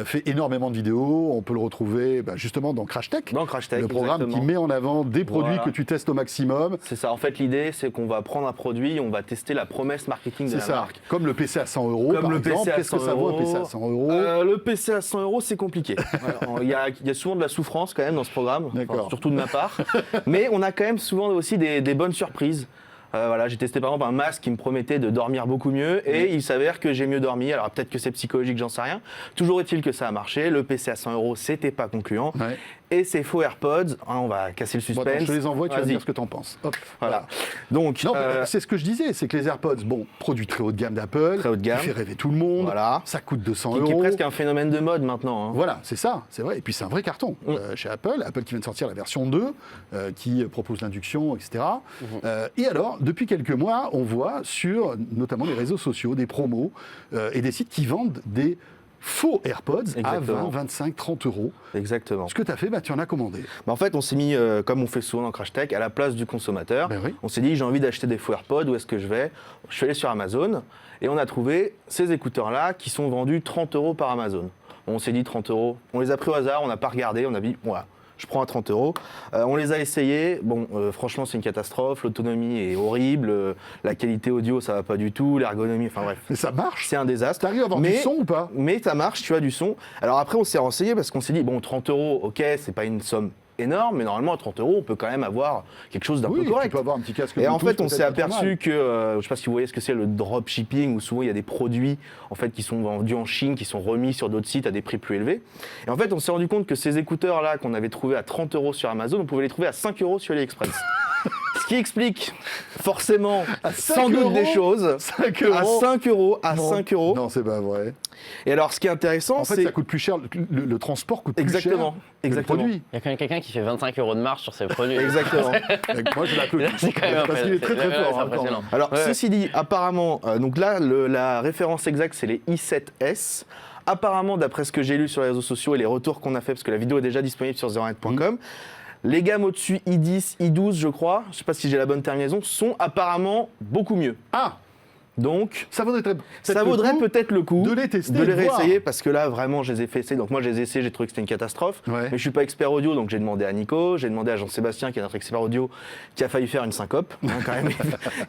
fait énormément de vidéos. On peut le retrouver justement dans Crash Tech. Dans Crash Tech, le programme exactement. qui met en avant des produits que tu testes au maximum. C'est ça. En fait, l'idée, c'est qu'on va prendre un produit, on va tester la promesse marketing de la marque. Comme le PC à 100 euros, par exemple. Qu'est-ce que ça vaut un PC à 100 euros Le PC à 100 euros, c'est compliqué. Il y a souvent de la souffrance quand même dans ce programme, surtout de ma part. Mais on a quand même souvent aussi des bonnes surprises. J'ai testé par exemple un masque qui me promettait de dormir beaucoup mieux et il s'avère que j'ai mieux dormi. Alors peut-être que c'est psychologique, j'en sais rien. Toujours est-il que ça a marché. Le PC à 100 euros, c'était pas concluant. Ouais. Et ces faux AirPods, on va casser le suspense. Bon, attends, je te les envoie, tu vas me dire ce que tu en penses. Hop, voilà. Donc, c'est ce que je disais, c'est que les AirPods, produit très haut de gamme d'Apple, qui fait rêver tout le monde, ça coûte 200 euros. Qui est presque un phénomène de mode maintenant. Voilà, c'est ça, c'est vrai. Et puis c'est un vrai carton chez Apple qui vient de sortir la version 2, qui propose l'induction, etc. Et alors, depuis quelques mois, on voit sur notamment les réseaux sociaux des promos et des sites qui vendent des faux AirPods à 20, 25, 30 euros. Exactement. Ce que tu as fait, tu en as commandé. En fait, on s'est mis, comme on fait souvent dans Crash Tech, à la place du consommateur. Oui. On s'est dit, j'ai envie d'acheter des faux AirPods, où est-ce que je vais ? Je suis allé sur Amazon et on a trouvé ces écouteurs-là qui sont vendus 30 euros par Amazon. On s'est dit 30 euros. On les a pris au hasard, on n'a pas regardé, on a dit, voilà. Je prends à 30 euros. On les a essayés. Franchement, c'est une catastrophe. L'autonomie est horrible. La qualité audio, ça va pas du tout. L'ergonomie, enfin bref. Mais ça marche. C'est un désastre. T'arrives à avoir du son ou pas ? Mais ça marche, tu as du son. Alors après, on s'est renseigné parce qu'on s'est dit, 30 euros, ok, c'est pas une somme énorme, mais normalement à 30 euros, on peut quand même avoir quelque chose d'un peu correct. Tu peux avoir un petit casque. Et en fait, on s'est aperçu que, je ne sais pas si vous voyez ce que c'est le dropshipping, où souvent il y a des produits en fait qui sont vendus en Chine, qui sont remis sur d'autres sites à des prix plus élevés. Et en fait, on s'est rendu compte que ces écouteurs-là qu'on avait trouvés à 30 euros sur Amazon, on pouvait les trouver à 5 euros sur AliExpress. Ce qui explique forcément sans doute des choses. 5 euros. À 5 euros. À 5 euros. Non, c'est pas vrai. Et alors, ce qui est intéressant, c'est... En fait, ça coûte plus cher. Le transport coûte plus cher que le produit. Il y a quand même quelqu'un qui fait 25 euros de marge sur ses produits. Exactement. Moi, je l'applaudis. Parce qu'il est très très fort. Impressionnant. Alors, ceci dit, apparemment, donc là, la référence exacte, c'est les i7S. Apparemment, d'après ce que j'ai lu sur les réseaux sociaux et les retours qu'on a fait, parce que la vidéo est déjà disponible sur 01net.com, les gammes au-dessus, i10, i12, je crois, je ne sais pas si j'ai la bonne terminaison, sont apparemment beaucoup mieux. Ah ! Donc, ça vaudrait peut-être le coup de les tester, de les réessayer, parce que là, vraiment, je les ai fait essayer. Donc moi, je les ai essayés, j'ai trouvé que c'était une catastrophe. Ouais. Mais je suis pas expert audio, donc j'ai demandé à Nico, j'ai demandé à Jean-Sébastien, qui est notre expert audio, qui a failli faire une syncope. Quand même,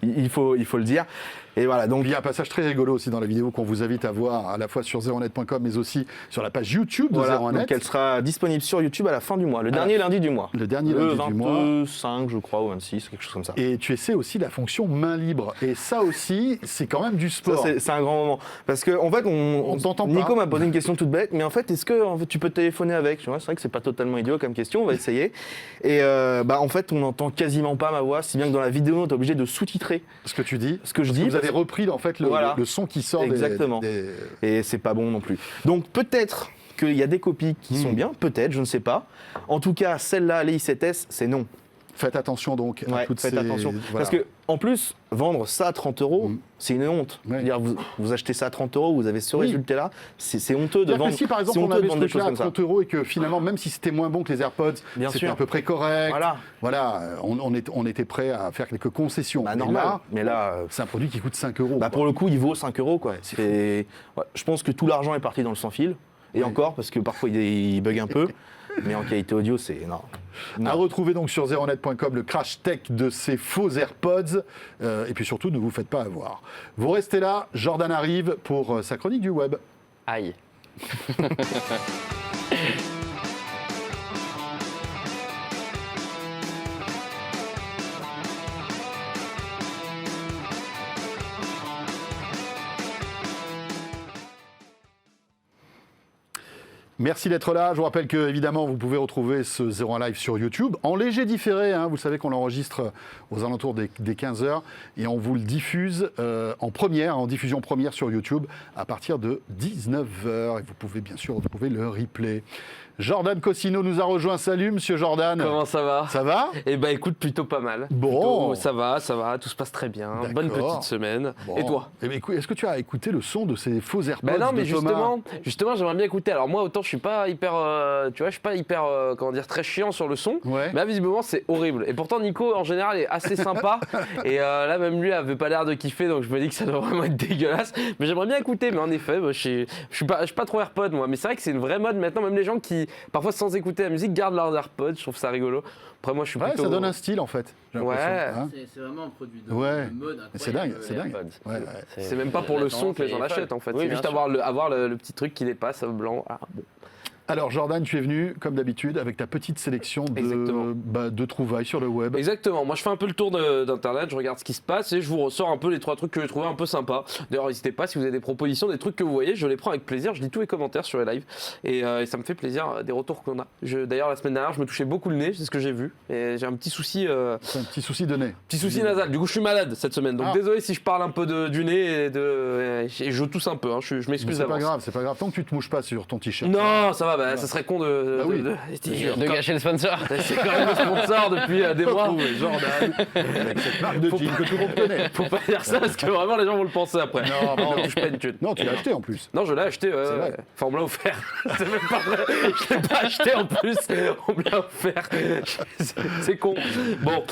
il faut le dire. Et voilà, donc il y a un passage très rigolo aussi dans la vidéo qu'on vous invite à voir à la fois sur 01net.com mais aussi sur la page YouTube de 01net. Donc elle sera disponible sur YouTube à la fin du mois, le dernier lundi du mois. Le dernier lundi du mois. Le 25, je crois, ou 26, quelque chose comme ça. Et tu essaies aussi la fonction main libre. Et ça aussi, c'est quand même du sport. Ça, c'est un grand moment. Parce que en fait, on t'entend pas. Nico m'a posé une question toute bête, mais en fait, est-ce que tu peux téléphoner avec ? Tu vois, c'est vrai que c'est pas totalement idiot comme question, on va essayer. Et en fait, on n'entend quasiment pas ma voix, si bien que dans la vidéo, on est obligé de sous-titrer ce que tu dis. Ce que je dis. Vous avez repris en fait le son qui sort. Exactement. Et c'est pas bon non plus. Donc peut-être qu'il y a des copies qui sont bien, peut-être, je ne sais pas. En tout cas, celle-là, les i7S, c'est non. Faites attention donc à toutes faites ces... attention. Voilà. Parce que en plus, vendre ça à 30 €, c'est une honte. Ouais. C'est-à-dire, vous achetez ça à 30 €, vous avez ce Oui. résultat-là, c'est honteux de C'est-à-dire que vendre. si par exemple c'est on honteux de avait ce vendre des truc-là choses à comme ça. 30 € et que finalement, même si c'était moins bon que les AirPods, Bien c'était sûr. à peu près correct. Voilà. On était prêt à faire quelques concessions. Bah, Mais normal. là, Mais là, c'est un produit qui coûte 5 €. bah, pour le coup, il vaut 5 €. Quoi. Ouais, je pense que tout l'argent est parti dans le sans-fil. Et encore, parce que parfois il bug un peu. Mais en qualité audio, c'est énorme. À retrouver donc sur zeronet.com le crash tech de ces faux AirPods. Et puis surtout, ne vous faites pas avoir. Vous restez là, Jordan arrive pour sa chronique du web. Aïe. Merci d'être là. Je vous rappelle que, évidemment, vous pouvez retrouver ce 01 Live sur YouTube en léger différé. Vous savez qu'on l'enregistre aux alentours des 15h et on vous le diffuse en diffusion première sur YouTube à partir de 19h. Et vous pouvez bien sûr retrouver le replay. Jordan Cossino nous a rejoint. Salut, monsieur Jordan. Comment ça va? Ça va? Eh ben écoute, plutôt pas mal. Bon. Ça va, tout se passe très bien. D'accord. Bonne petite semaine. Bon. Et toi? Eh bien, écoute, est-ce que tu as écouté le son de ces faux AirPods Ben non, mais de Thomas justement, j'aimerais bien écouter. Alors moi, autant je suis pas hyper, comment dire, très chiant sur le son. Ouais. Mais là, visiblement, c'est horrible. Et pourtant, Nico, en général, est assez sympa. Et là, même lui avait pas l'air de kiffer, donc je me dis que ça doit vraiment être dégueulasse. Mais j'aimerais bien écouter. Mais en effet, moi, je suis pas trop AirPod, moi. Mais c'est vrai que c'est une vraie mode maintenant. Même les gens qui, parfois, sans écouter la musique, gardent leurs AirPods. Je trouve ça rigolo. Après, moi, je suis Ouais, plutôt. ça donne un style en fait. j'ai l'impression, Ouais. hein. C'est vraiment un produit de Ouais. mode incroyable. Mais c'est dingue, c'est dingue. AirPods. Ouais, ouais. C'est même pas pour le son que les gens l'achètent en fait. Oui, C'est bien juste sûr. avoir le petit truc qui dépasse blanc. Ah, bon. Alors Jordan, tu es venu comme d'habitude avec ta petite sélection Exactement. de trouvailles sur le web. Exactement, moi je fais un peu le tour d'internet, je regarde ce qui se passe et je vous ressors un peu les 3 trucs que j'ai trouvé un peu sympas. D'ailleurs n'hésitez pas si vous avez des propositions, des trucs que vous voyez, je les prends avec plaisir, je lis tous les commentaires sur les lives et ça me fait plaisir des retours qu'on a. D'ailleurs la semaine dernière je me touchais beaucoup le nez, c'est ce que j'ai vu et j'ai un petit souci C'est un petit souci de nez. nasal, du coup je suis malade cette semaine donc Ah. désolé si je parle un peu du nez et je tousse un peu, hein. Je Mais m'excuse c'est pas d'avance. grave, c'est pas grave. Tant que tu te mouches pas sur ton t-shirt. Non, ça va, ça serait con de oui. De gâcher le sponsor. c'est quand même le sponsor depuis des mois. Retrouver Jordan avec cette marque de jean que tout le monde connaît. Faut pas dire ça parce que vraiment les gens vont le penser après. Non, mais on non. touche pas une thune. Non, tu l'as acheté en plus. Non, je l'ai acheté. vrai. Enfin, on me l'a offert. C'est même pas vrai. Je l'ai pas acheté en plus. On me l'a offert. C'est con. Bon.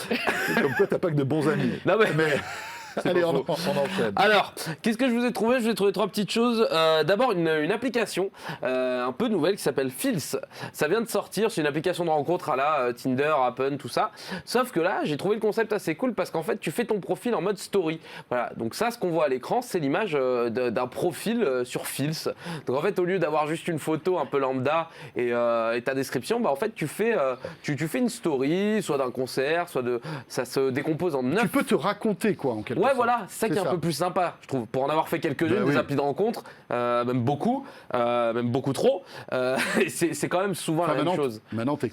Comme quoi, t'as pas que de bons amis. Non, mais. Allez, pas on faux. enchaîne. Alors, qu'est-ce que je vous ai trouvé? Je vous ai trouvé 3 petites choses. D'abord, une application un peu nouvelle qui s'appelle Feels. Ça vient de sortir, c'est une application de rencontre à la Tinder, Appen, tout ça. Sauf que là, j'ai trouvé le concept assez cool parce qu'en fait, tu fais ton profil en mode story. Voilà, donc ça, ce qu'on voit à l'écran, c'est l'image d'un profil sur Feels. Donc en fait, au lieu d'avoir juste une photo un peu lambda et ta description, bah en fait, tu fais une story, soit d'un concert, ça se décompose en 9. Tu peux te raconter quoi en quelque Ouais, sorte. voilà, c'est ça qui est un peu plus sympa, je trouve. Pour en avoir fait quelques-unes, Ben des oui. applis de rencontre, même beaucoup trop. Et c'est quand même souvent Enfin, la même chose. Maintenant, t'es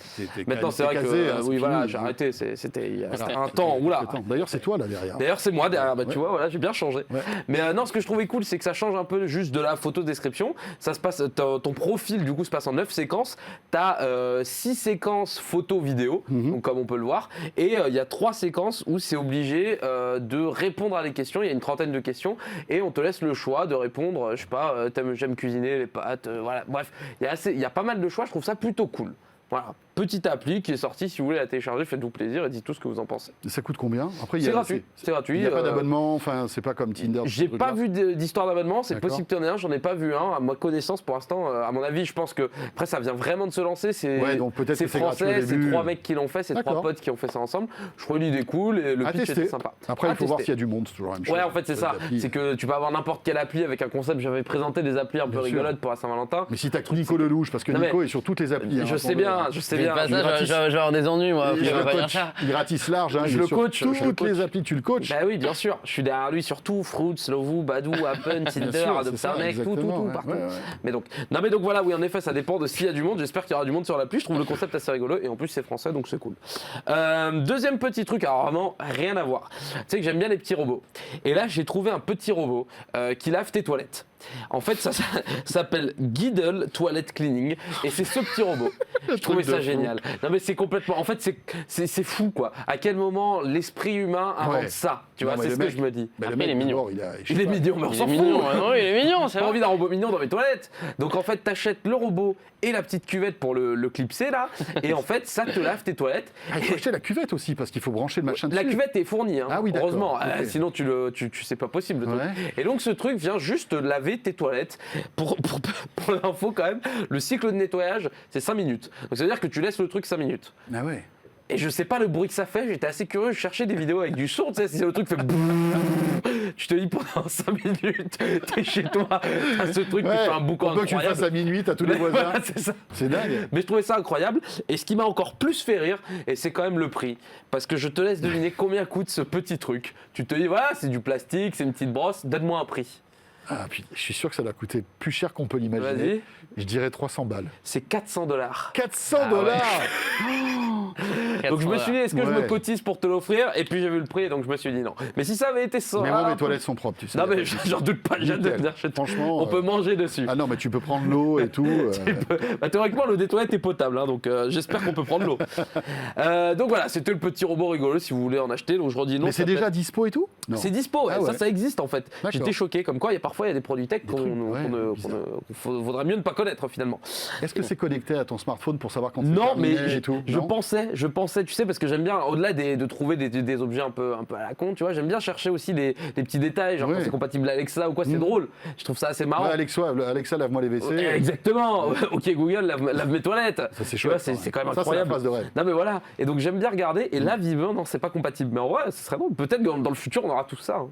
Maintenant, c'est vrai que casé, hein, oui, c'est voilà, fini. j'ai arrêté. C'était il y a Voilà. un temps. Oula. Attends, d'ailleurs, c'est toi là derrière. D'ailleurs, c'est moi derrière. Bah, Ouais. tu vois, voilà, j'ai bien changé. Ouais. Mais non, ce que je trouvais cool, c'est que ça change un peu juste de la photo description. Ça se passe, ton profil, du coup, se passe en 9 séquences. Tu as 6 séquences photo-vidéo, donc comme on peut le voir. Et il y a 3 séquences où c'est obligé de répondre à des questions. Il y a une trentaine de questions. Et on te laisse le choix de répondre, je sais pas, j'aime cuisiner les pâtes. Voilà. Bref, il y a pas mal de choix. Je trouve ça plutôt cool. Voilà. Petite appli qui est sortie, si vous voulez la télécharger, faites-vous plaisir et dites tout ce que vous en pensez. Ça coûte combien? Après, C'est gratuit. C'est gratuit. Il n'y a pas d'abonnement, enfin, c'est pas comme Tinder. J'ai pas vu d'histoire d'abonnement, c'est D'accord. possible qu'il y en ait un, j'en ai pas vu un. À ma connaissance, pour l'instant, à mon avis, je pense que après ça vient vraiment de se lancer. C'est Ouais, donc peut-être que c'est gratuit au français, c'est début. 3 mecs qui l'ont fait, c'est 3 D'accord. potes qui ont fait ça ensemble. Je trouve l'idée cool et le À pitch tester. était sympa. Après, À il faut voir tester. s'il y a du monde, c'est toujours la même chose. Ouais, en fait, c'est ça. L'appli. C'est que tu peux avoir n'importe quelle appli avec un concept. J'avais présenté des applis un peu Bien sûr. rigolotes pour la Saint-Valentin. Mais si t'as que Nico Lelouch, parce que Non, mais- Nico est sur toutes les applis. hein, Je sais pour bien, le- je sais C'est bien. pas ça, gratis. je vais avoir des ennuis, moi. Il Après, on le va pas dire coach, ça. il ratisse large, hein, Je il est le sur coach, je le toutes coach. les applis, tu le coaches. Bah oui, bien sûr. Je suis derrière lui sur tout. Fruits, Lovoo, Badoo, Appen, Tinder, sûr, Adopt c'est ça, un mec, tout, exactement, ouais, partout. ouais, ouais. Mais donc, voilà, oui, en effet, ça dépend de s'il y a du monde. J'espère qu'il y aura du monde sur l'appli. Je trouve le concept assez rigolo et en plus, c'est français, donc c'est cool. Deuxième petit truc, alors vraiment, rien à voir. Tu sais que j'aime bien les petits robots. Et là, j'ai trouvé un petit robot qui lave tes toilettes. En fait, ça s'appelle Giddle Toilet Cleaning et c'est ce petit robot. Je trouvais ça génial. Non mais c'est complètement. En fait, c'est fou quoi. À quel moment l'esprit humain invente ça? Tu vois, c'est ce que je me dis. Mais le mec, il est mignon. Il est mignon, mais on s'en fout. Il est mignon, c'est J'ai pas vrai. envie d'un robot mignon dans mes toilettes. Donc en fait, t'achètes le robot et la petite cuvette pour le clipser là, et en fait, ça te lave tes toilettes. Il faut acheter la cuvette aussi parce qu'il faut brancher le machin dessus. La cuvette est fournie, hein, Ah oui, d'accord. heureusement. Ok. Sinon, c'est pas possible. Le truc. Ouais. Et donc, ce truc vient juste laver tes toilettes. Pour l'info, quand même, le cycle de nettoyage, c'est 5 minutes. Donc, ça veut dire que tu laisses le truc 5 minutes. Ah ouais. Et je sais pas le bruit que ça fait, j'étais assez curieux, je cherchais des vidéos avec du son, tu sais, si le truc fait tu te dis pendant 5 minutes, t'es chez toi, t'as ce truc qui fait un boucan on peut que tu le incroyable. fasses à minuit, t'as tous les voisins. Voilà, c'est ça. C'est dingue. Mais je trouvais ça incroyable. Et ce qui m'a encore plus fait rire, et c'est quand même le prix. Parce que je te laisse deviner combien coûte ce petit truc. Tu te dis, voilà, c'est du plastique, c'est une petite brosse, donne-moi un prix. Ah, puis je suis sûr que ça doit coûter plus cher qu'on peut l'imaginer. Vas-y. Je dirais 300 balles. C'est 400 $. 400 Ah ouais. $. Donc je me suis dit, est-ce que je me Ouais. cotise pour te l'offrir? Et puis j'ai vu le prix, donc je me suis dit non. Mais si ça avait été ça. Mais moi, mes toilettes sont propres, tu sais. Non, mais j'en doute pas, Nickel. Franchement, On peut manger dessus. Ah non, mais tu peux prendre l'eau et tout. Bah, théoriquement, l'eau des toilettes est potable, hein, donc j'espère qu'on peut prendre l'eau. Donc voilà, c'était le petit robot rigolo si vous voulez en acheter. Donc je redis non. Mais c'est déjà dispo et tout? Non. C'est dispo, Ah ouais. ça existe en fait. D'accord. J'étais choqué, comme quoi parfois il y a des produits tech trucs, qu'on vaudrait mieux ne pas connaître finalement. Est-ce que c'est connecté à ton smartphone pour savoir quand Non, c'est mais terminé et tout? je Non pensais, tu sais, parce que j'aime bien, au-delà de trouver des objets un peu à la con, tu vois, j'aime bien chercher aussi des petits détails, genre Ouais. quand c'est compatible Alexa ou quoi, c'est Mm. drôle. Je trouve ça assez marrant. Ouais, Alexa, lave-moi les WC. Exactement. Ok Google, lave mes toilettes. Ça, c'est Tu vois, chouette. c'est quand même Ça, c'est la incroyable. phase de rêve. Non mais voilà. Et donc j'aime bien regarder. Et là, visiblement, non, c'est pas compatible. Mais en vrai, ce serait drôle. Peut-être que dans le futur, on aura tout ça. Hein.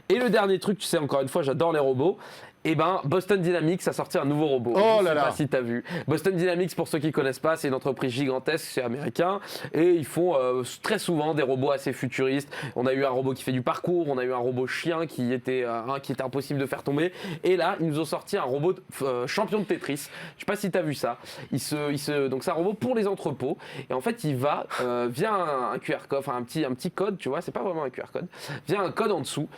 Et le dernier truc, tu sais, encore une fois, j'adore les robots. Eh ben, Boston Dynamics a sorti un nouveau robot. Oh Je là sais là. pas si t'as vu. Boston Dynamics, pour ceux qui connaissent pas, c'est une entreprise gigantesque, c'est américain, et ils font très souvent des robots assez futuristes. On a eu un robot qui fait du parcours, on a eu un robot chien qui était impossible de faire tomber, et là, ils nous ont sorti un robot champion de Tetris. Je sais pas si t'as vu ça. Donc c'est un robot pour les entrepôts, et en fait, il va via un QR code, enfin un petit code, tu vois, c'est pas vraiment un QR code, via un code en dessous,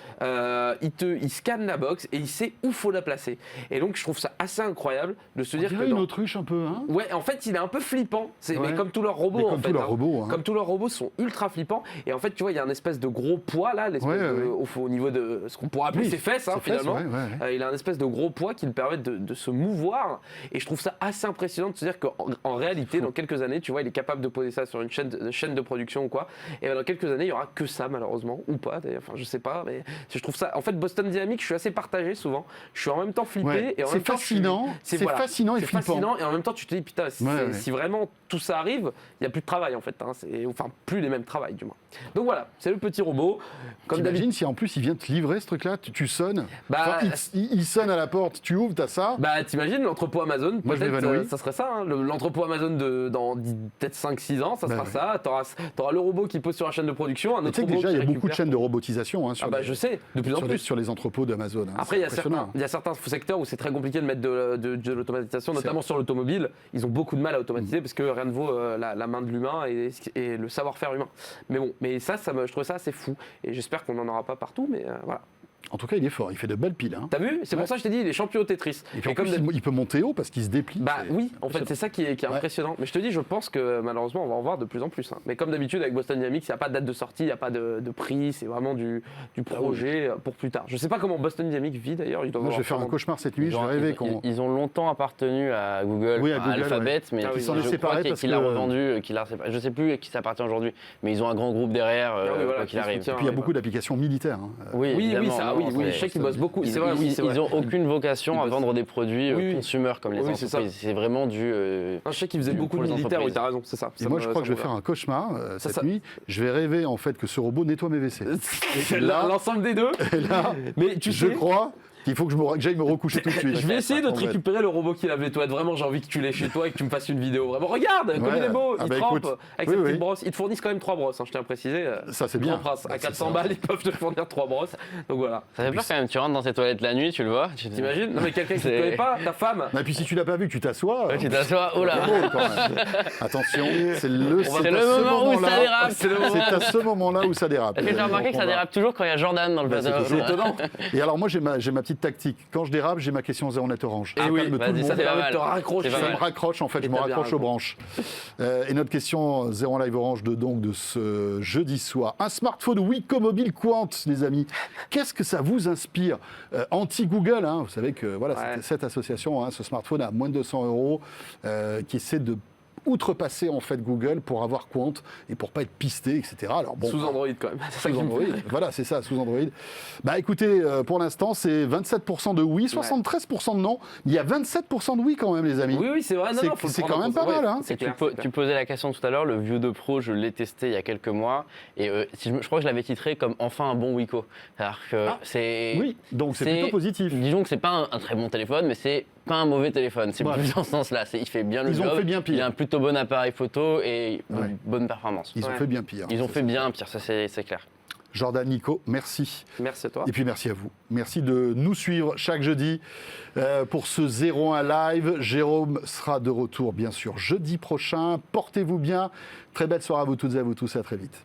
il scanne la box et il sait où faut la placer. Et donc je trouve ça assez incroyable de se dire que une autruche un peu, hein? ouais, en fait, il est un peu flippant. Ouais. Mais comme tous leurs robots, Mais comme en fait. tous leurs robots, hein. Comme tous leurs robots sont ultra flippants. Et en fait, tu vois, il y a un espèce de gros poids là, au niveau de ce qu'on pourrait appeler Oui, ses fesses, hein, ses fesses, finalement. ouais. Il a un espèce de gros poids qui le permet de se mouvoir. Et je trouve ça assez impressionnant de se dire qu'en réalité, dans quelques années, tu vois, il est capable de poser ça sur une chaîne de production ou quoi. Et dans quelques années, il y aura que ça, malheureusement, ou pas. D'ailleurs, enfin, je sais pas, mais je trouve ça. En fait, Boston Dynamics, je suis assez partagé souvent. Je suis en même temps flippé. Ouais. Et en C'est même temps, fascinant, c'est fascinant et c'est flippant. fascinant, et en même temps, tu te dis, putain, si vraiment tout ça arrive, il n'y a plus de travail en fait. Hein. Enfin, plus les mêmes travails du moins. Donc voilà, c'est le petit robot. Comme d'habitude. T'imagines si en plus il vient te livrer ce truc-là, tu sonnes, Bah, enfin, il sonne à la porte, tu ouvres, t'as ça. Bah, t'imagines l'entrepôt Amazon, Moi, je peut-être m'évanouis. ça serait ça. Hein. L'entrepôt Amazon dans peut-être 5-6 ans, ça sera ouais. ça. T'auras le robot qui pose sur la chaîne de production, un Tu autre sais que robot déjà, il y a qui beaucoup de récupère. chaînes de robotisation hein, Ah bah, je sais, de plus en plus. sur les entrepôts d'Amazon. hein. Après, C'est impressionnant. il y a certains secteurs où c'est très compliqué de mettre de l'automatisation, notamment sur l'automobile. Ils ont beaucoup de mal à automatiser parce que rien ne vaut la main de l'humain et le savoir-faire humain. Mais bon, je trouve ça assez fou. Et j'espère qu'on n'en aura pas partout, mais voilà. En tout cas, il est fort, il fait de belles piles. Hein. T'as vu? C'est pour ça que je t'ai dit, il est champion au Tetris. Et puis en comme plus, il peut monter haut parce qu'il se déplie. Bah c'est- oui, en fait, c'est ça qui est impressionnant. Mais je te dis, je pense que malheureusement, on va en voir de plus en plus. Hein. Mais comme d'habitude, avec Boston Dynamics, il n'y a pas de date de sortie, il n'y a pas de prix, c'est vraiment du projet pour plus tard. Je sais pas comment Boston Dynamics vit d'ailleurs. Moi, je vais faire un cauchemar cette nuit, je vais rêver qu'on. Ils ont longtemps appartenu à Google, Oui, à à Google, Alphabet, mais Ah oui, je s'en est crois séparé parce qu'il a que- revendu, je sais plus à qui ça appartient aujourd'hui, mais ils ont un grand groupe derrière, oui, voilà, quoi qu'il qui arrive. soutient. Puis il y a beaucoup d'applications militaires. hein. Oui, Oui, évidemment, ça, non, oui, c'est- je sais qu'ils bossent beaucoup. Ils, C'est vrai, oui, c'est vrai. ils ont aucune vocation à bossent. vendre des produits Oui, oui. consumer comme les Oui, c'est ça. entreprises. C'est vraiment du. Non, je sais qu'ils faisaient beaucoup pour de les militaires, oui, entreprises. t'as raison, c'est ça. Et moi, je crois que je vais faire un cauchemar Ça, cette ça- nuit. Je vais rêver en fait que ce robot nettoie mes WC. C'est là- l'ensemble des deux. Et là, Mais tu je sais, crois qu'il faut que j'aille me recoucher tout de suite. je vais essayer de En te fait. récupérer le robot qui lave les toilettes. Vraiment, j'ai envie que tu l'aies chez toi et que tu me fasses une vidéo. Vraiment, regarde comme Ouais. il est beau. Ah Il bah trempe écoute, avec oui, sa petite oui. brosse. Ils te fournissent quand même 3 brosses, hein, je tiens à préciser. Ça, c'est Grand bien. Prince, à C'est 400 ça. balles, ils peuvent te fournir 3 brosses. Donc voilà. Ça fait peur quand même, tu rentres dans ces toilettes la nuit, tu le vois. T'imagines? Non, mais quelqu'un qui ne C'est- connaît pas, ta femme. Et puis si tu l'as pas vu, que tu t'assois. Ouais, tu t'assois, oh là. c'est drôle, quand même. Attention, c'est le C'est le moment où ça dérape. C'est à ce moment-là où ça dérape. Est-ce que tu as remarqué que ça dérape toujours quand il y a Jordan dans le Bah, plateau? c'est étonnant. Et alors moi j'ai ma petite petite tactique. Quand je dérape, j'ai ma question 0 net orange. Et oui, Calme tout le vas-y, ça monde. c'est pas te mal. raccrocher. C'est pas Ça me mal. raccroche, en fait, je me t'as bien raccroche aux raison. branches. Et notre question 0 live orange de ce jeudi soir. Un smartphone Wiko Mobile Quant, les amis. Qu'est-ce que ça vous inspire? Anti-Google, hein, vous savez que voilà, Ouais. cette association, hein, ce smartphone à moins de 200 €, qui essaie de outrepasser en fait Google pour avoir Quant et pour pas être pisté, etc. Alors bon, Sous Android quand même. C'est ça sous qui me Android, fait. voilà, c'est ça, sous Android. Bah écoutez, pour l'instant, c'est 27% de oui, 73% de non. Il y a 27% de oui quand même, les amis. Oui, c'est vrai. Non, C'est- non, faut le c'est prendre quand en même compte. pas mal, Ouais, hein. c'est Et clair, tu posais la question tout à l'heure, le View 2 Pro, je l'ai testé il y a quelques mois et je crois que je l'avais titré comme enfin un bon Wiko. C'est-à-dire que c'est. Oui, donc c'est plutôt positif. Disons que c'est pas un très bon téléphone, mais c'est pas un mauvais téléphone. C'est Ouais. plus dans ce sens-là. Il fait bien le Ils ont job. fait bien pire. Il a un plutôt bon appareil photo et Ouais. une bonne performance. Ils ont Ouais. fait bien pire. Ils ont Ça, fait c'est bien clair. pire, ça c'est clair. Jordan, Nico, merci. Merci à toi. Et puis merci à vous. Merci de nous suivre chaque jeudi pour ce 01 live. Jérôme sera de retour, bien sûr, jeudi prochain. Portez-vous bien. Très belle soirée à vous toutes et à vous tous. À très vite.